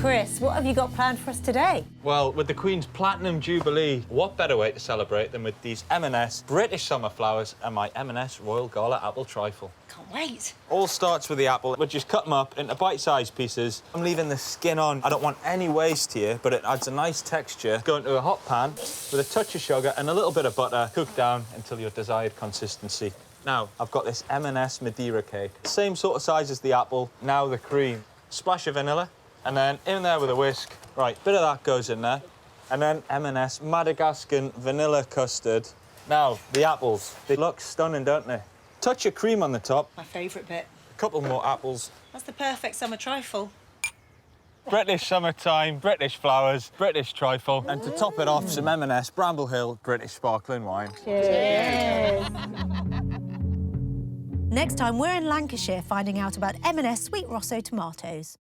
Chris, what have you got planned for us today? Well, with the Queen's Platinum Jubilee, what better way to celebrate than with these M&S British summer flowers and my M&S Royal Gala apple trifle. Can't wait. All starts with the apple. We'll just cut them up into bite-sized pieces. I'm leaving the skin on. I don't want any waste here, but it adds a nice texture. Go into a hot pan with a touch of sugar and a little bit of butter. Cook down until your desired consistency. Now, I've got this M&S Madeira cake. Same sort of size as the apple. Now the cream. Splash of vanilla, and then in there with a whisk. Right, bit of that goes in there. And then M&S Madagascar vanilla custard. Now, the apples. They look stunning, don't they? Touch of cream on the top. My favourite bit. A couple more apples. That's the perfect summer trifle. British summertime, British flowers, British trifle. And to top it off, some M&S Bramble Hill British sparkling wine. Cheers. Next time, we're in Lancashire finding out about M&S Sweet Rosso tomatoes.